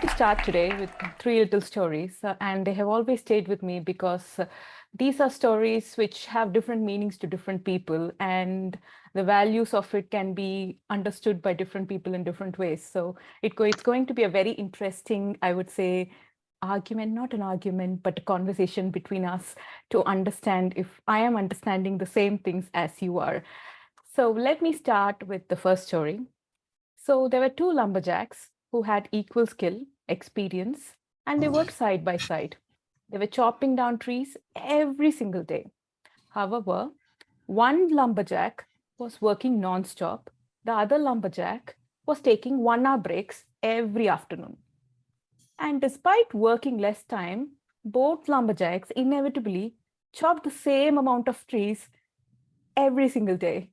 to start today with three little stories, and they have always stayed with me because these are stories which have different meanings to different people, and the values of it can be understood by different people in different ways. So it's going to be a very interesting, I would say, argument, not an argument, but a conversation between us to understand if I am understanding the same things as you are. So let me start with the first story. So there were two lumberjacks who had equal skill, experience, and they worked side by side. They were chopping down trees every single day. However, one lumberjack was working non-stop. The other lumberjack was taking 1 hour breaks every afternoon. And despite working less time, both lumberjacks inevitably chopped the same amount of trees every single day.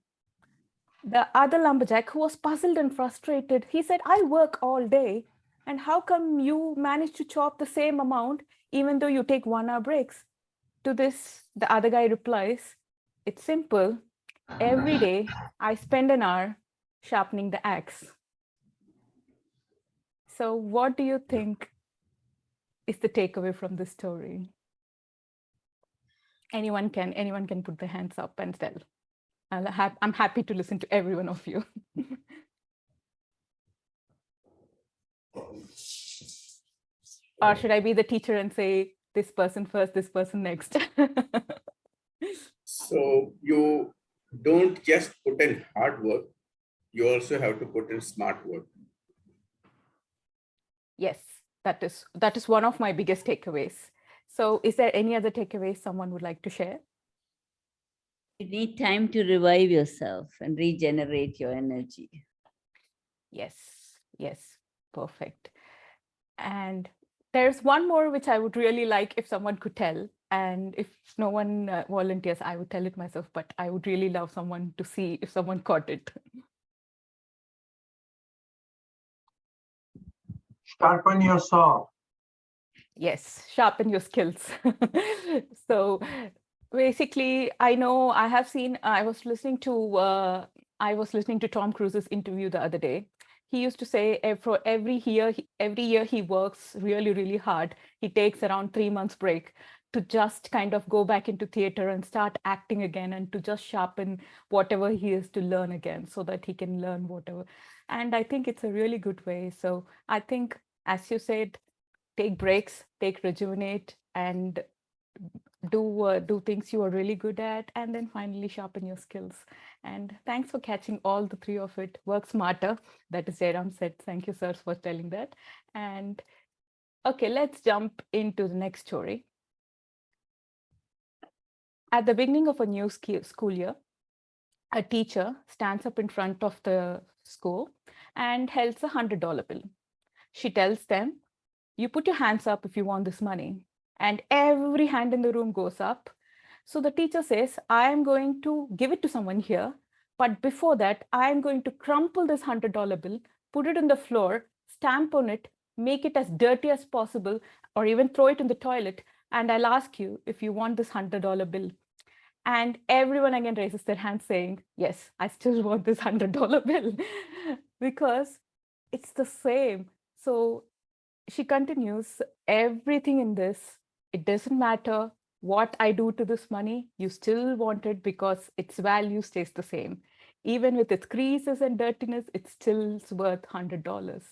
The other lumberjack, who was puzzled and frustrated, he said, I work all day. And how come you manage to chop the same amount even though you take 1 hour breaks? To this, the other guy replies, it's simple. Every day, I spend an hour sharpening the axe. So what do you think is the takeaway from this story? Anyone can put their hands up and tell. I'm happy to listen to every one of you. Or should I be the teacher and say this person first, this person next? So you don't just put in hard work, you also have to put in smart work. Yes, that is one of my biggest takeaways. So is there any other takeaways someone would like to share? You need time to revive yourself and regenerate your energy. Yes, perfect. And there's one more which I would really like if someone could tell. And if no one volunteers, I would tell it myself, but I would really love someone to see if someone caught it. Sharpen your saw. Yes, sharpen your skills. So basically, I know I have seen, I was listening to Tom Cruise's interview the other day. He used to say for every year he works really, really hard. He takes around 3 months break to just kind of go back into theater and start acting again and to just sharpen whatever he is to learn again so that he can learn whatever. And I think it's a really good way. So I think, as you said, take breaks, take rejuvenate, and do things you are really good at, and then finally sharpen your skills. And thanks for catching all the three of it. Work smarter. That is Jairam said. Thank you, sir, for telling that. And okay, let's jump into the next story. At the beginning of a new school year, a teacher stands up in front of the school and holds a $100 bill. She tells them, you put your hands up if you want this money. And every hand in the room goes up. So the teacher says, I am going to give it to someone here. But before that, I am going to crumple this $100 bill, put it on the floor, stamp on it, make it as dirty as possible, or even throw it in the toilet. And I'll ask you if you want this $100 bill. And everyone again raises their hand saying, yes, I still want this $100 bill because it's the same. So she continues, everything in this, it doesn't matter what I do to this money, you still want it because its value stays the same. Even with its creases and dirtiness, it's still worth $100.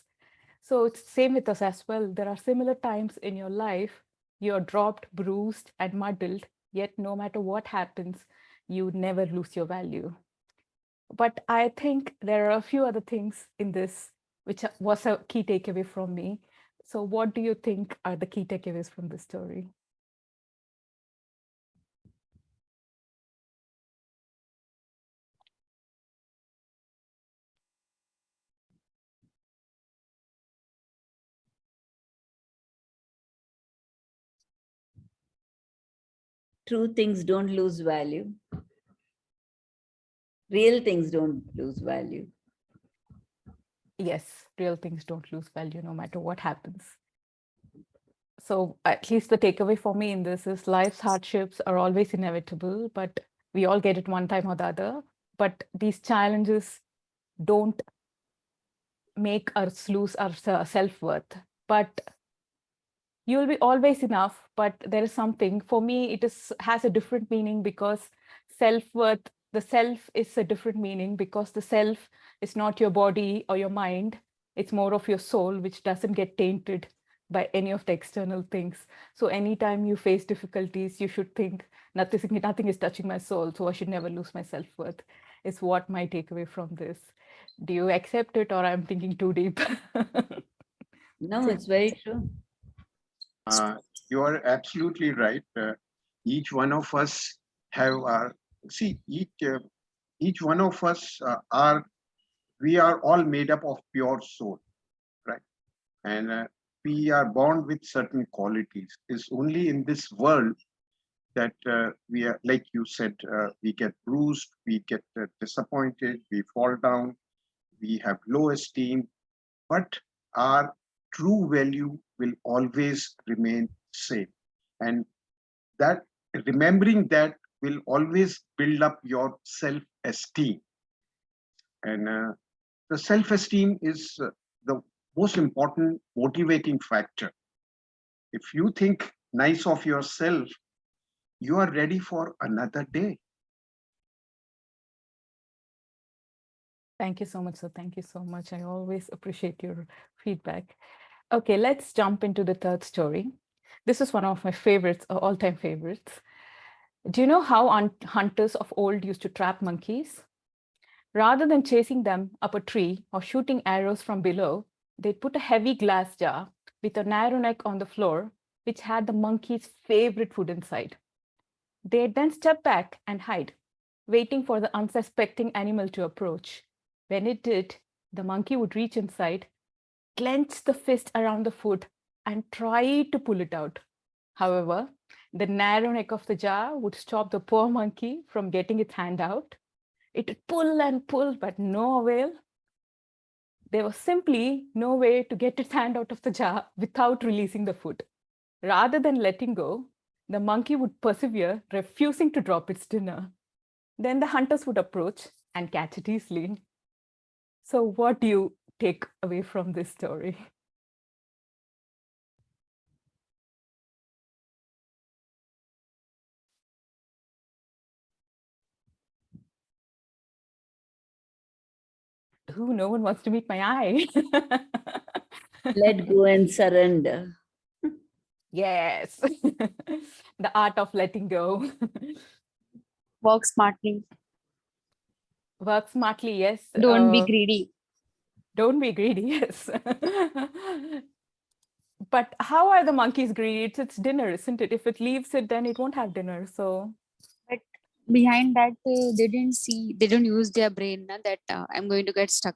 So it's the same with us as well. There are similar times in your life, you're dropped, bruised, and muddled, yet no matter what happens, you never lose your value. But I think there are a few other things in this, which was a key takeaway from me. So what do you think are the key takeaways from this story? True things don't lose value. Real things don't lose value. Yes, real things don't lose value no matter what happens. So at least the takeaway for me in this is life's hardships are always inevitable, but we all get it one time or the other. But these challenges don't make us lose our self-worth. but you'll be always enough. But there is something, for me, has a different meaning, because self-worth, the self is a different meaning, because the self is not your body or your mind. It's more of your soul, which doesn't get tainted by any of the external things. So anytime you face difficulties, you should think nothing is touching my soul, so I should never lose my self-worth, is what my takeaway from this. Do you accept it, or I'm thinking too deep? No, it's very true. You are absolutely right. Each one of us have our, see, each one of us we are all made up of pure soul, right? And we are born with certain qualities. It's only in this world that we are, like you said, we get bruised, we get disappointed, we fall down, we have low esteem, but our true value will always remain same. And that, remembering that, will always build up your self-esteem. And the self-esteem is the most important motivating factor. If you think nice of yourself, you are ready for another day. Thank you so much, sir. Thank you so much. I always appreciate your feedback. Okay, let's jump into the third story. This is one of my favorites, all-time favorites. Do you know how hunters of old used to trap monkeys? Rather than chasing them up a tree or shooting arrows from below, they'd put a heavy glass jar with a narrow neck on the floor, which had the monkey's favorite food inside. They'd then step back and hide, waiting for the unsuspecting animal to approach. When it did, the monkey would reach inside, clench the fist around the food, and try to pull it out. However, the narrow neck of the jar would stop the poor monkey from getting its hand out. It would pull and pull, but no avail. There was simply no way to get its hand out of the jar without releasing the food. Rather than letting go, the monkey would persevere, refusing to drop its dinner. Then the hunters would approach and catch it easily. So what do you take away from this story? Ooh, no one wants to meet my eye. Let go and surrender. Yes. The art of letting go. Work smartly. Work smartly, yes. Don't be greedy. Don't be greedy, yes. But how are the monkeys greedy? It's its dinner, isn't it? If it leaves it, then it won't have dinner. So But behind that, they didn't see, they don't use their brain na, that I'm going to get stuck.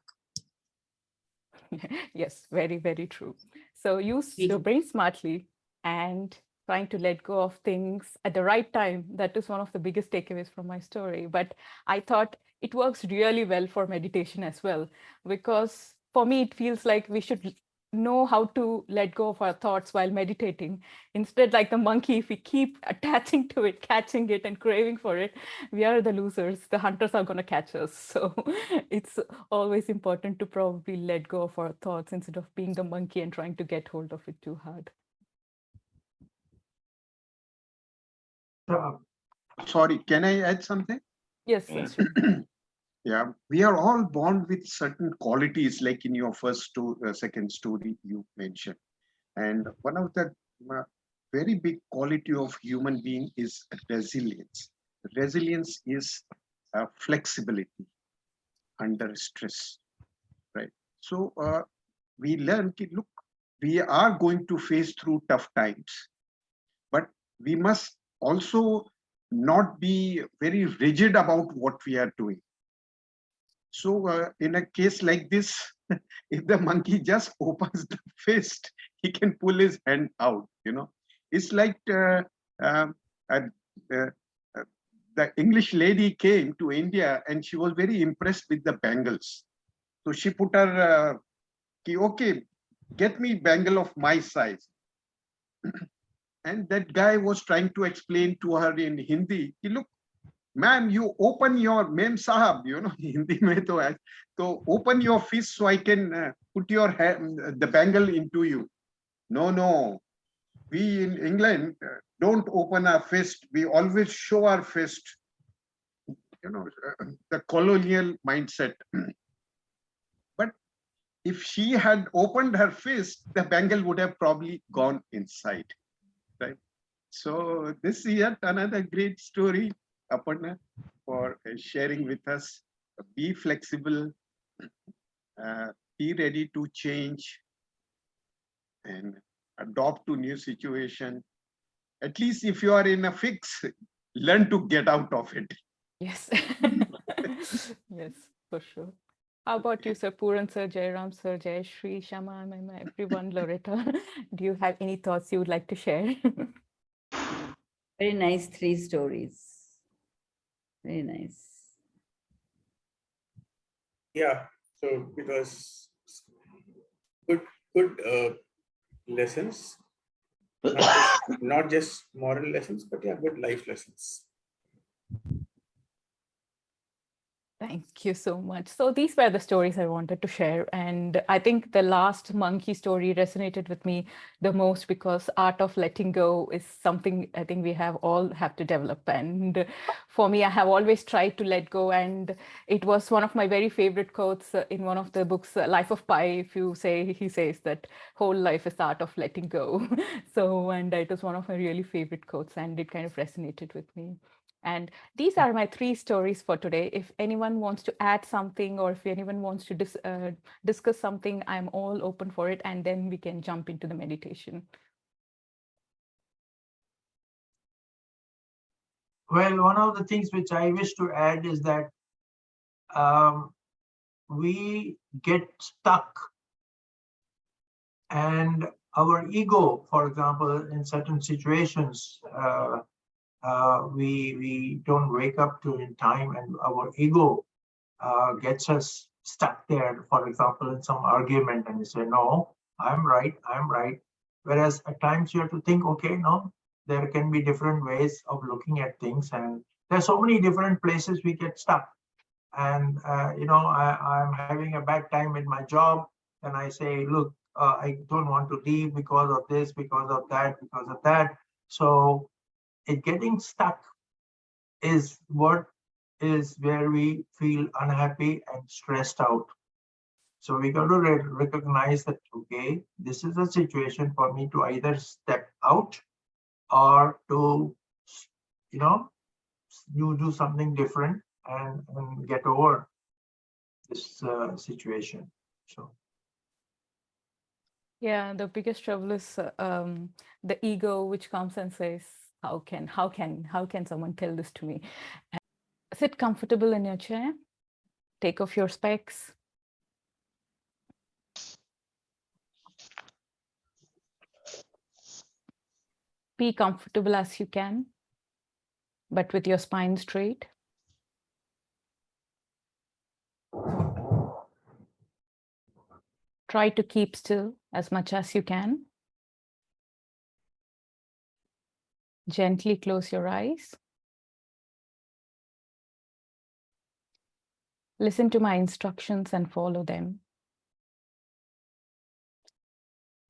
yes, very, very true. So use your brain smartly and trying to let go of things at the right time. That is one of the biggest takeaways from my story. But I thought it works really well for meditation as well, because for me, it feels like we should know how to let go of our thoughts while meditating. Instead, like the monkey, if we keep attaching to it, catching it and craving for it, we are the losers. The hunters are going to catch us. So it's always important to probably let go of our thoughts instead of being the monkey and trying to get hold of it too hard. Sorry, can I add something? Yes, that's true. Yeah, we are all born with certain qualities, like in your second story you mentioned. And one of the very big quality of human being is resilience. Resilience is flexibility under stress, right? So we learn, look, we are going to face through tough times, but we must also not be very rigid about what we are doing. So in a case like this, if the monkey just opens the fist, he can pull his hand out, you know. It's like the English lady came to India and she was very impressed with the bangles. So she put her, okay, get me bangle of my size. And that guy was trying to explain to her in Hindi, look, ma'am, you open your, ma'am sahab, you know, Hindi mein to hai. So open your fist so I can put your hand, the bangle into you. no. We in England don't open our fist. We always show our fist. You know, the colonial mindset. But if she had opened her fist, the bangle would have probably gone inside, right? So this is yet another great story, Aparna, for sharing with us. Be flexible, be ready to change and adopt to new situation. At least if you are in a fix, learn to get out of it. Yes. Yes, for sure. How about you, sir? Puran sir, Jairam sir, Jayashri, Shama, Mema, everyone, Loretta? Do you have any thoughts you would like to share? Very nice 3 stories. Very nice. Yeah, so it was good lessons, not just moral lessons, but yeah, good life lessons. Thank you so much. So these were the stories I wanted to share. And I think the last monkey story resonated with me the most because art of letting go is something I think we all have to develop. And for me, I have always tried to let go. And it was one of my very favorite quotes in one of the books, Life of Pi. If you say, he says that whole life is art of letting go. So, and it was one of my really favorite quotes and it kind of resonated with me. And these are my 3 stories for today. If anyone wants to add something or if anyone wants to discuss something, I'm all open for it. And then we can jump into the meditation. Well, one of the things which I wish to add is that we get stuck, and our ego, for example, in certain situations, we don't wake up to in time, and our ego gets us stuck there. For example, in some argument, and you say, "No, I'm right, I'm right." Whereas at times you have to think, "Okay, no, there can be different ways of looking at things," and there's so many different places we get stuck. And I'm having a bad time in my job, and I say, "Look, I don't want to leave because of this, because of that, because of that." So it getting stuck is what is where we feel unhappy and stressed out. So we got to recognize that, okay, this is a situation for me to either step out or to, you do something different and get over this situation. So Yeah, the biggest trouble is the ego, which comes and says, how can someone tell this to me? And sit comfortable in your chair, take off your specs. Be comfortable as you can, but with your spine straight. Try to keep still as much as you can. Gently close your eyes. Listen to my instructions and follow them.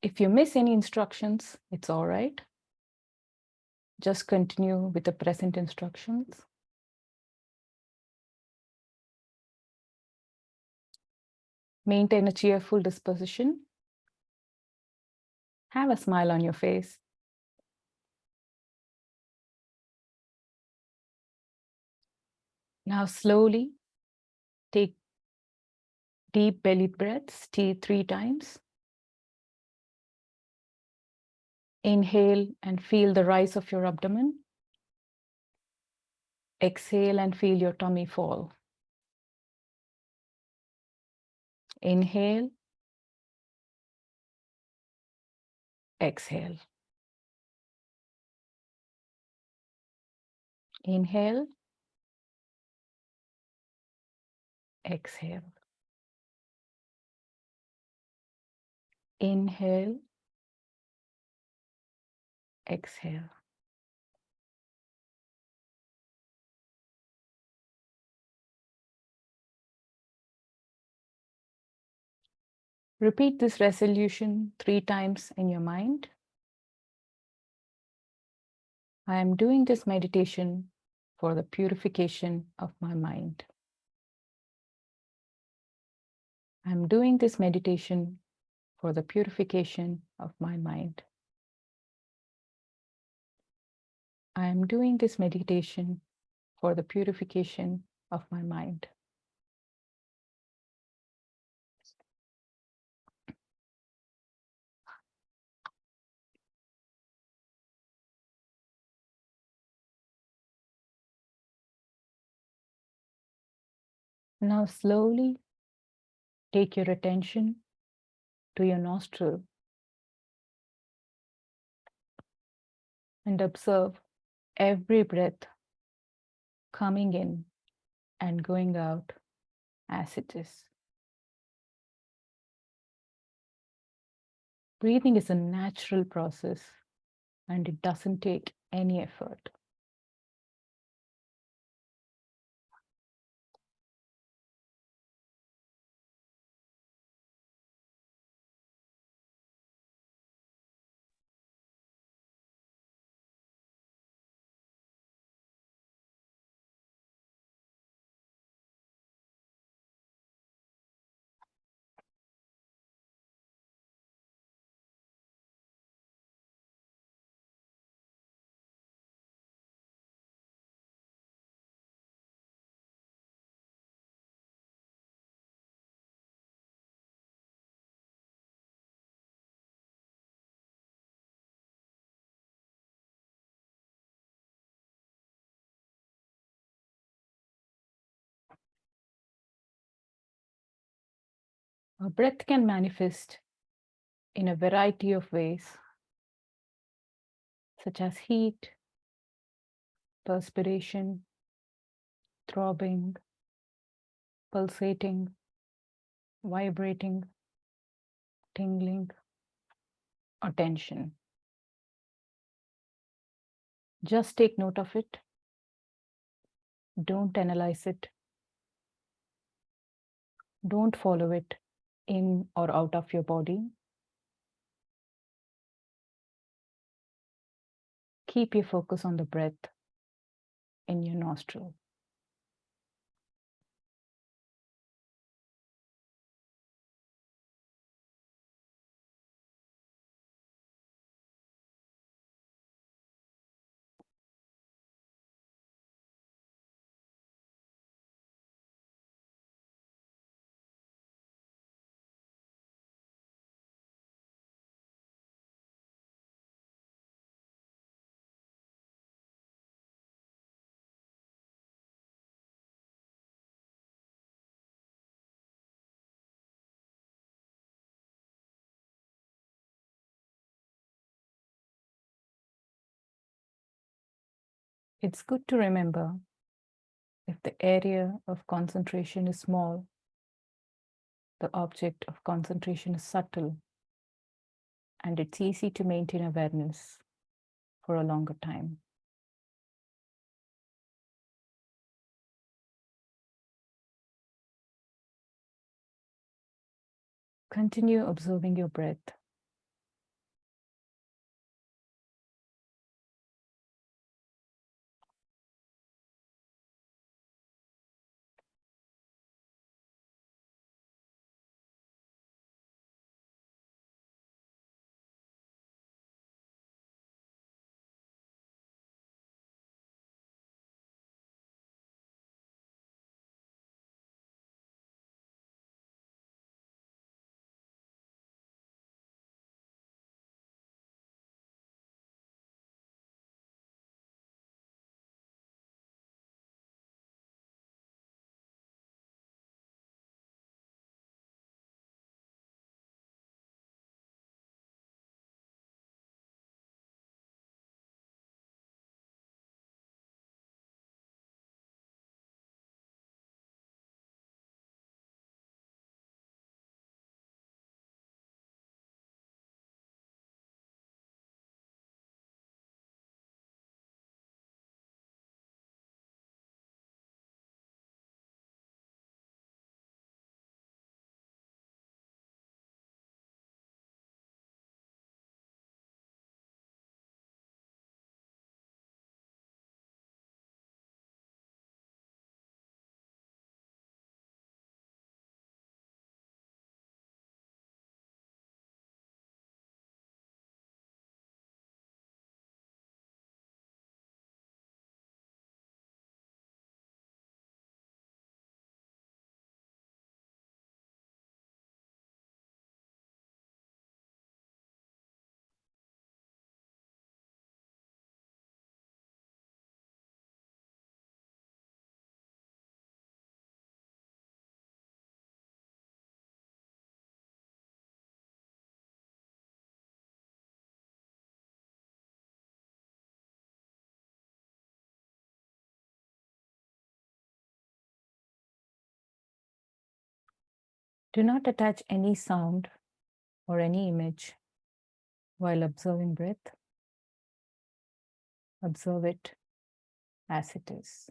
If you miss any instructions, it's all right. Just continue with the present instructions. Maintain a cheerful disposition. Have a smile on your face. Now slowly take deep belly breaths 3 times. Inhale and feel the rise of your abdomen. Exhale and feel your tummy fall. Inhale. Exhale. Inhale. Exhale. Inhale. Exhale. Repeat this resolution 3 times in your mind. I am doing this meditation for the purification of my mind. I am doing this meditation for the purification of my mind. I am doing this meditation for the purification of my mind. Now slowly take your attention to your nostril and observe every breath coming in and going out as it is. Breathing is a natural process and it doesn't take any effort. Our breath can manifest in a variety of ways, such as heat, perspiration, throbbing, pulsating, vibrating, tingling, or tension. Just take note of it. Don't analyze it. Don't follow it in or out of your body. Keep your focus on the breath in your nostril. It's good to remember, if the area of concentration is small, the object of concentration is subtle, and it's easy to maintain awareness for a longer time. Continue observing your breath. Do not attach any sound or any image while observing breath. Observe it as it is.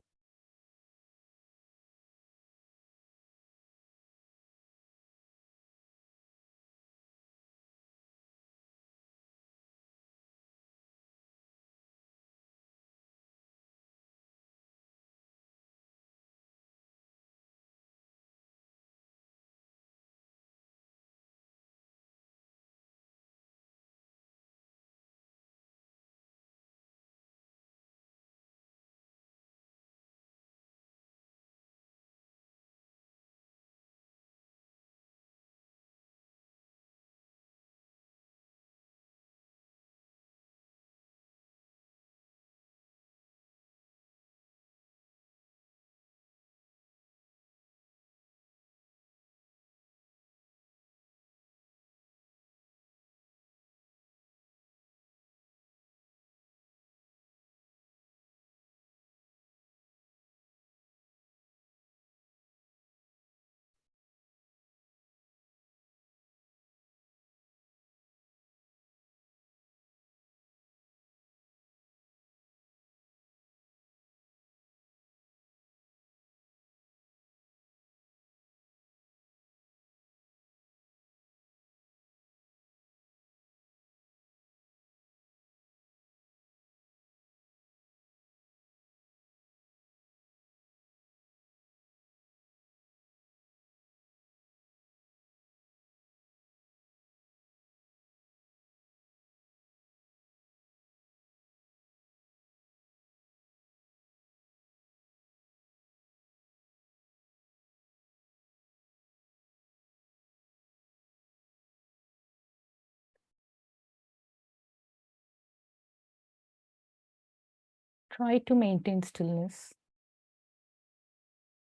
Try to maintain stillness,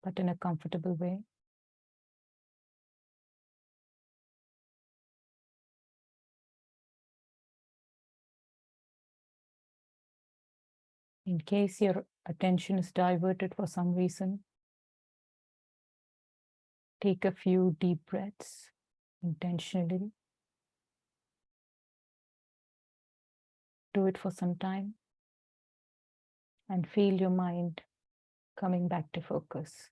but in a comfortable way. In case your attention is diverted for some reason, take a few deep breaths intentionally. Do it for some time and feel your mind coming back to focus.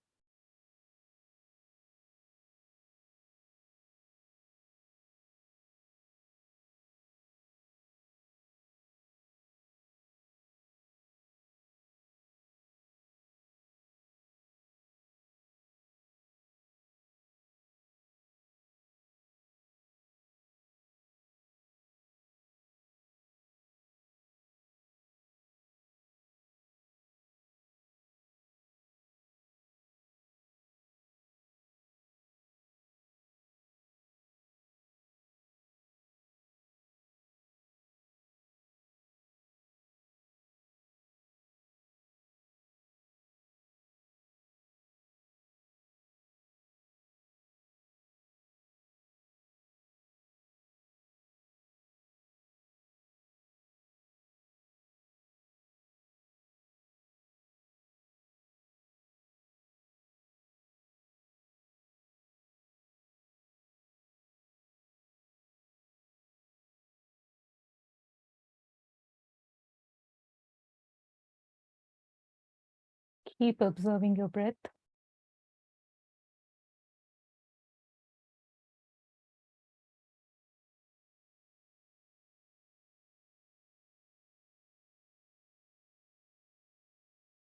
Keep observing your breath.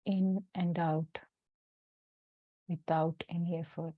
In and out without any effort.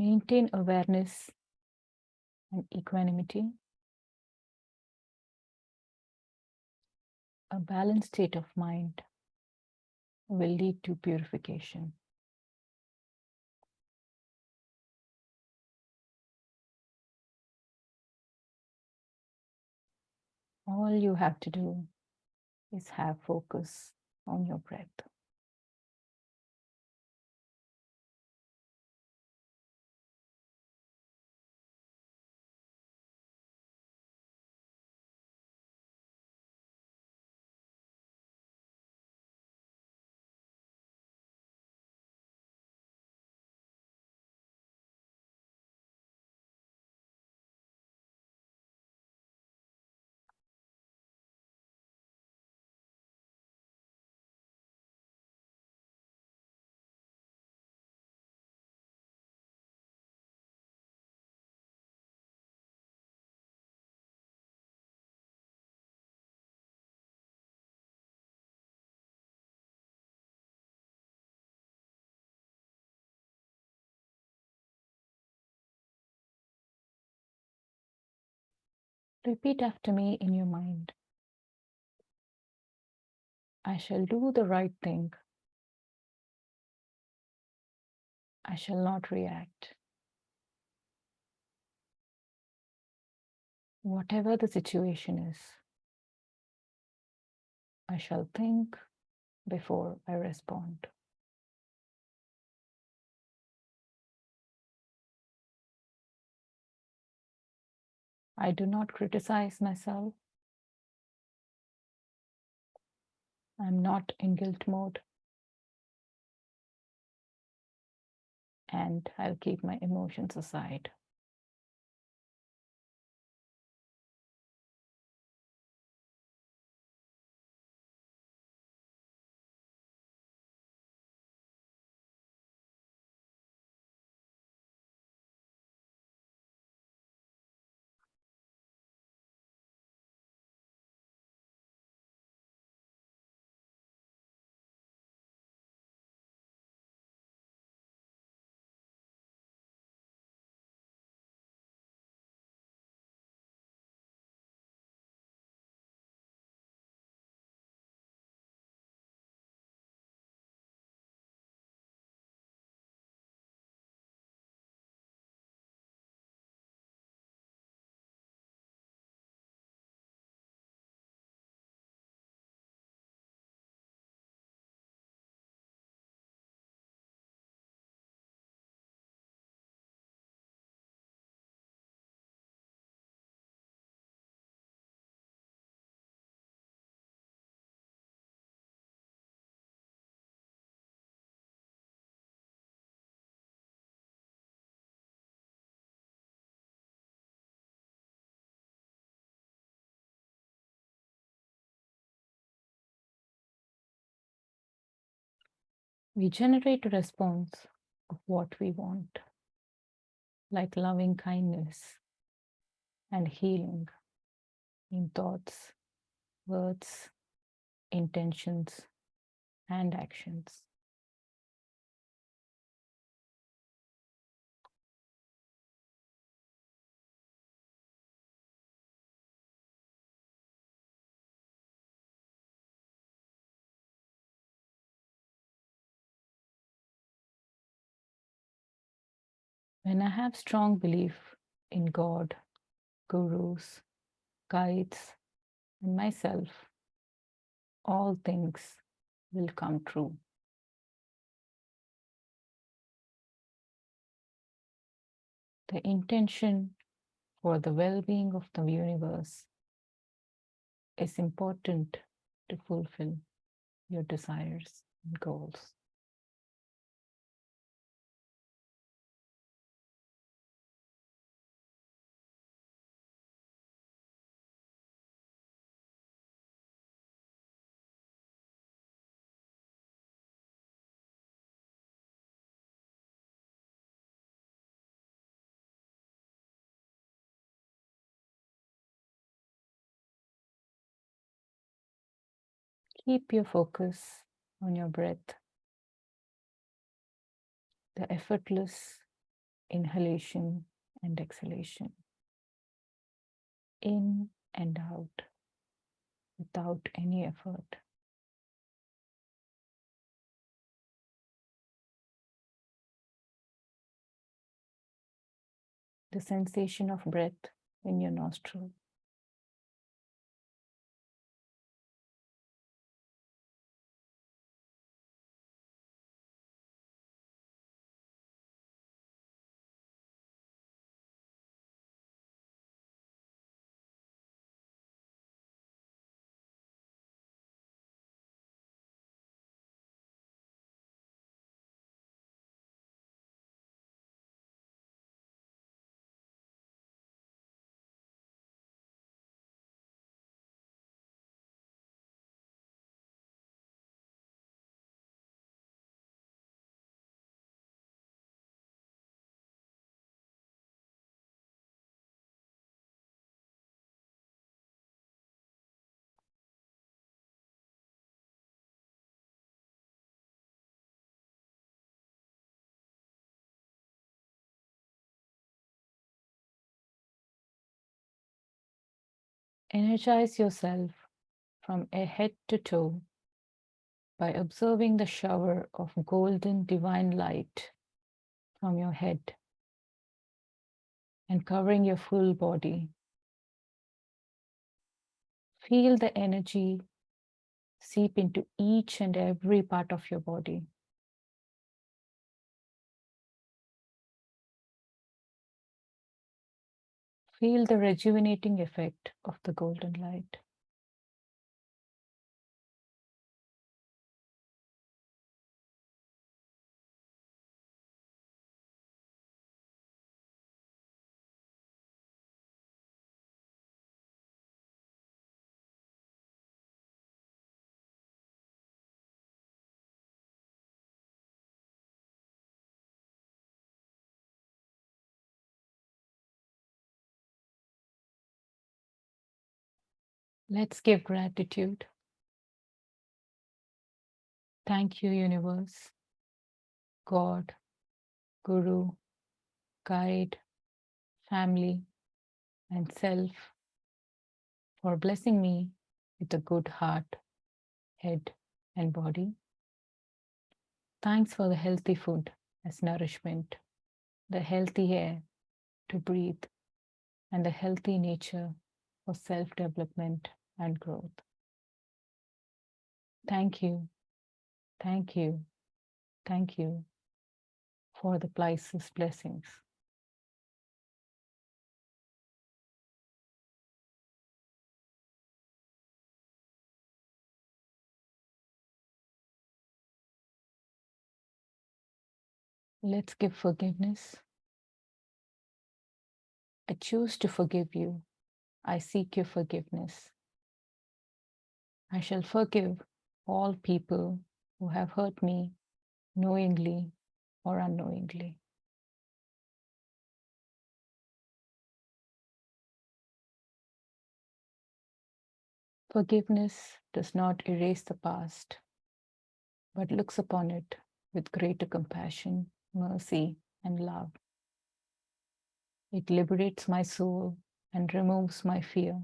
Maintain awareness and equanimity. A balanced state of mind will lead to purification. All you have to do is have focus on your breath. Repeat after me in your mind. I shall do the right thing. I shall not react. Whatever the situation is, I shall think before I respond. I do not criticize myself. I'm not in guilt mode. And I'll keep my emotions aside. We generate a response of what we want, like loving kindness and healing in thoughts, words, intentions, and actions. When I have strong belief in God, gurus, guides, and myself, all things will come true. The intention for the well-being of the universe is important to fulfill your desires and goals. Keep your focus on your breath, the effortless inhalation and exhalation, in and out, without any effort. The sensation of breath in your nostril. Energize yourself from head to toe by observing the shower of golden divine light from your head and covering your full body. Feel the energy seep into each and every part of your body. Feel the rejuvenating effect of the golden light. Let's give gratitude. Thank you, universe, God, Guru, guide, family, and self for blessing me with a good heart, head, and body. Thanks for the healthy food as nourishment, the healthy air to breathe, and the healthy nature for self-development and growth. Thank you, thank you, thank you for the priceless blessings. Let's give forgiveness. I choose to forgive you. I seek your forgiveness. I shall forgive all people who have hurt me knowingly or unknowingly. Forgiveness does not erase the past, but looks upon it with greater compassion, mercy, and love. It liberates my soul and removes my fear.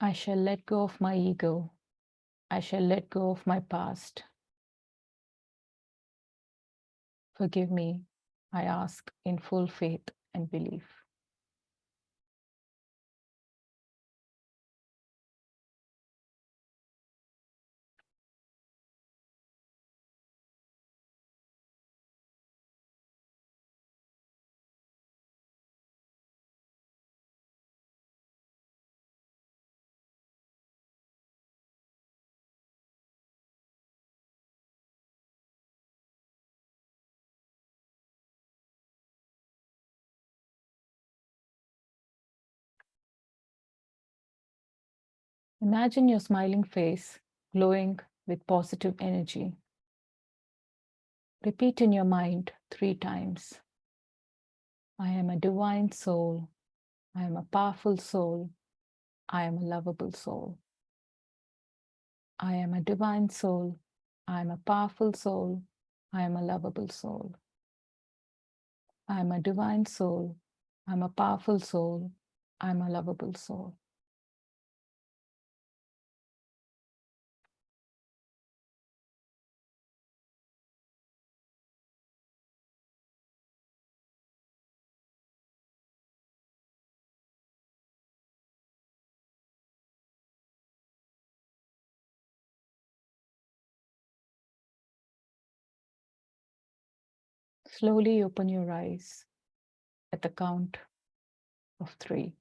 I shall let go of my ego. I shall let go of my past. Forgive me, I ask in full faith and belief. Imagine your smiling face glowing with positive energy. Repeat in your mind 3 times. I am a divine soul. I am a powerful soul. I am a lovable soul. I am a divine soul. I am a powerful soul. I am a lovable soul. I am a divine soul. I'm a powerful soul. I'm a lovable soul. Slowly open your eyes at the count of 3.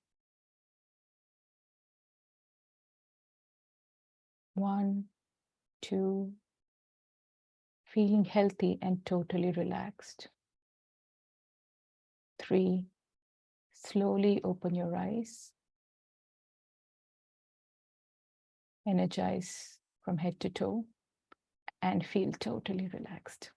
1, 2, feeling healthy and totally relaxed. 3, slowly open your eyes. Energize from head to toe and feel totally relaxed.